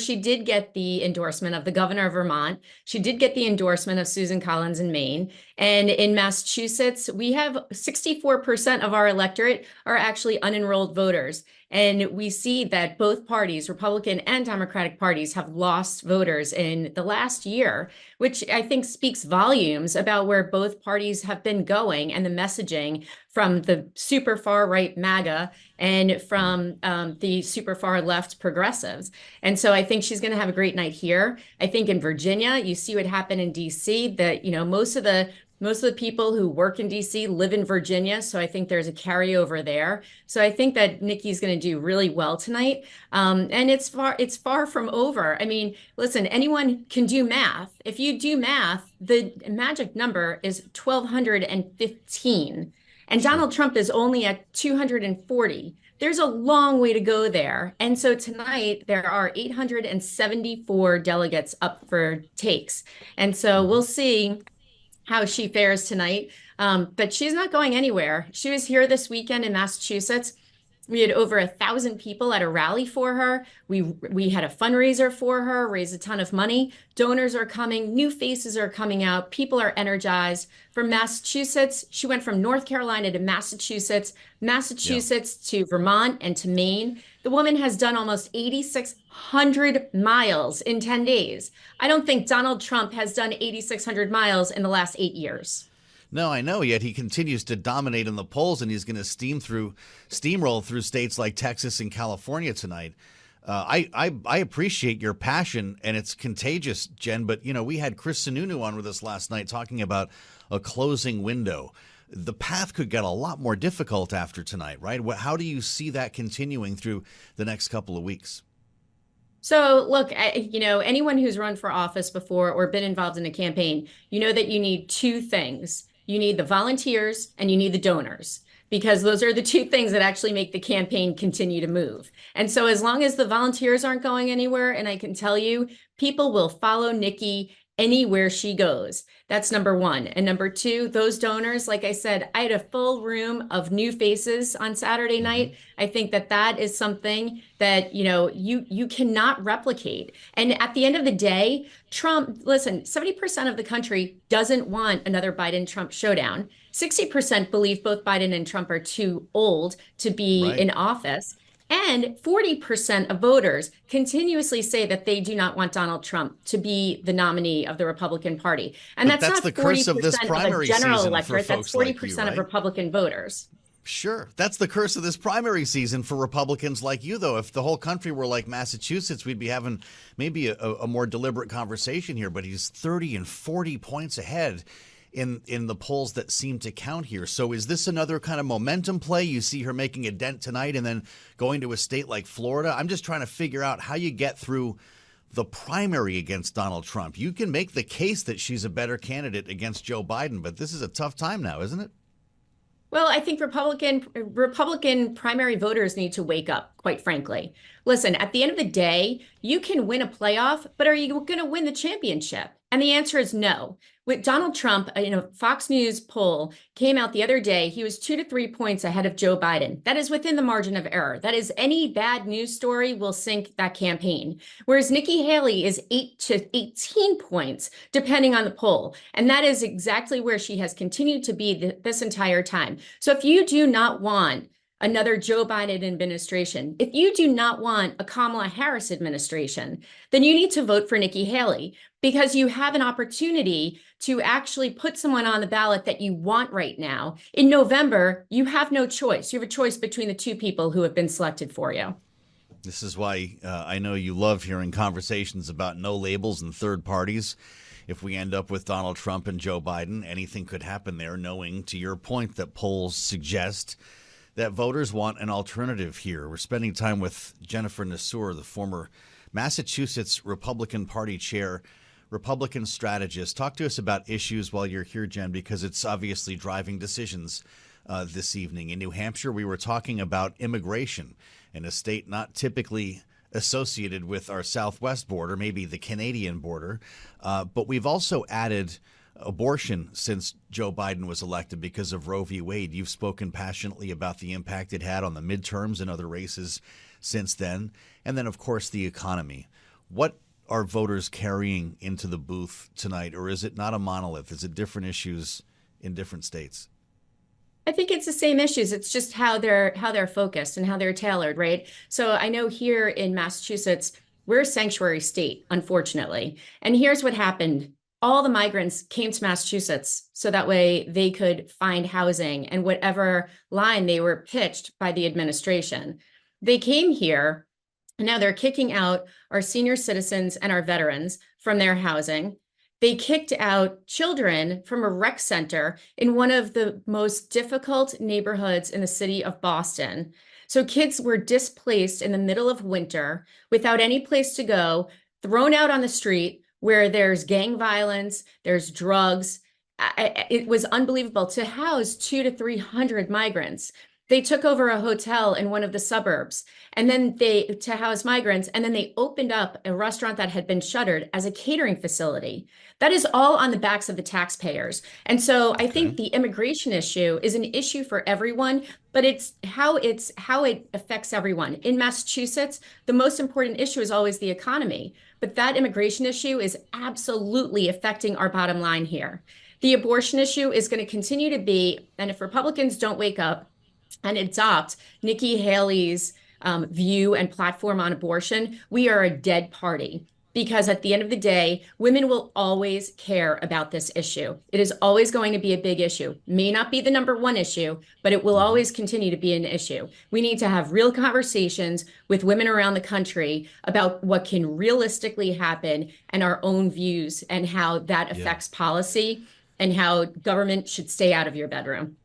she did get the endorsement of the governor of Vermont. She did get the endorsement of Susan Collins in Maine. And in Massachusetts, we have 64% of our electorate are actually unenrolled voters. And we see that both parties, Republican and Democratic parties, have lost voters in the last year, which I think speaks volumes about where both parties have been going and the messaging from the super far right MAGA and from the super far left progressives. And so I think she's going to have a great night here. I think in Virginia, you see what happened in DC, that, most of the people who work in DC live in Virginia. So I think there's a carryover there. So I think that Nikki's going to do really well tonight. And it's far from over. I mean, listen, anyone can do math. If you do math, the magic number is 1,215. And Donald Trump is only at 240. There's a long way to go there. And so tonight there are 874 delegates up for takes. And so we'll see how she fares tonight. But she's not going anywhere. She was here this weekend in Massachusetts. We had over 1,000 people at a rally for her. We had a fundraiser for her, raised a ton of money. Donors are coming, new faces are coming out, people are energized. From Massachusetts, she went from North Carolina to Massachusetts, to Vermont and to Maine. The woman has done almost 8,600 miles in 10 days. I don't think Donald Trump has done 8,600 miles in the last 8 years. No, I know, yet he continues to dominate in the polls, and he's going to steamroll through states like Texas and California tonight. I appreciate your passion, and it's contagious, Jen, but, we had Chris Sununu on with us last night talking about a closing window. The path could get a lot more difficult after tonight, right? How do you see that continuing through the next couple of weeks? So look, anyone who's run for office before or been involved in a campaign, you know that you need two things. You need the volunteers and you need the donors, because those are the two things that actually make the campaign continue to move. And so as long as the volunteers aren't going anywhere, and I can tell you, people will follow Nikki anywhere she goes. That's number one. And number two, those donors, like I said, I had a full room of new faces on Saturday night. I think that is something that, you cannot replicate. And at the end of the day, Trump, listen, 70% of the country doesn't want another Biden-Trump showdown. 60% believe both Biden and Trump are too old to be in office. And 40% of voters continuously say that they do not want Donald Trump to be the nominee of the Republican Party. And that's not the curse 40% of this primary of the general season electorate. for That's folks 40% like you, right? of Republican voters. Sure. That's the curse of this primary season for Republicans like you, though. If the whole country were like Massachusetts, we'd be having maybe a more deliberate conversation here. But he's 30 and 40 points ahead in the polls that seem to count here. So is this another kind of momentum play? You see her making a dent tonight and then going to a state like Florida. I'm just trying to figure out how you get through the primary against Donald Trump. You can make the case that she's a better candidate against Joe Biden, but this is a tough time now, isn't it? Well, I think Republican primary voters need to wake up, quite frankly. Listen, at the end of the day, you can win a playoff, but are you going to win the championship? And the answer is no. With Donald Trump, Fox News poll came out the other day. He was 2 to 3 points ahead of Joe Biden. That is within the margin of error. That is, any bad news story will sink that campaign. Whereas Nikki Haley is 8 to 18 points, depending on the poll. And that is exactly where she has continued to be this entire time. So if you do not want another Joe Biden administration, if you do not want a Kamala Harris administration, then you need to vote for Nikki Haley, because you have an opportunity to actually put someone on the ballot that you want right now. In November, you have no choice. You have a choice between the two people who have been selected for you. This is why I know you love hearing conversations about no labels and third parties. If we end up with Donald Trump and Joe Biden, anything could happen there, knowing, to your point, that polls suggest that voters want an alternative here. We're spending time with Jennifer Nassour, the former Massachusetts Republican Party chair, Republican strategist. Talk to us about issues while you're here, Jen, because it's obviously driving decisions this evening. In New Hampshire, we were talking about immigration in a state not typically associated with our southwest border, maybe the Canadian border. But we've also added abortion since Joe Biden was elected because of Roe v. Wade. You've spoken passionately about the impact it had on the midterms and other races since then. And then, of course, the economy. What are voters carrying into the booth tonight, or is it not a monolith? Is it different issues in different states? I think it's the same issues. It's just how they're focused and how they're tailored, right? So I know here in Massachusetts, we're a sanctuary state, unfortunately. And here's what happened. All the migrants came to Massachusetts so that way they could find housing and whatever line they were pitched by the administration. They came here and now they're kicking out our senior citizens and our veterans from their housing. They kicked out children from a rec center in one of the most difficult neighborhoods in the city of Boston. So kids were displaced in the middle of winter without any place to go, thrown out on the street where there's gang violence, there's drugs. It was unbelievable to house 200 to 300 migrants. They took over a hotel in one of the suburbs and then they to house migrants, and then they opened up a restaurant that had been shuttered as a catering facility. That is all on the backs of the taxpayers. And so I Okay. think the immigration issue is an issue for everyone, but it's how it affects everyone. In Massachusetts, the most important issue is always the economy, but that immigration issue is absolutely affecting our bottom line here. The abortion issue is going to continue to be, and if Republicans don't wake up and adopt Nikki Haley's view and platform on abortion, we are a dead party. Because at the end of the day, women will always care about this issue. It is always going to be a big issue. May not be the number one issue, but it will Hmm. always continue to be an issue. We need to have real conversations with women around the country about what can realistically happen and our own views and how that Yeah. affects policy and how government should stay out of your bedroom.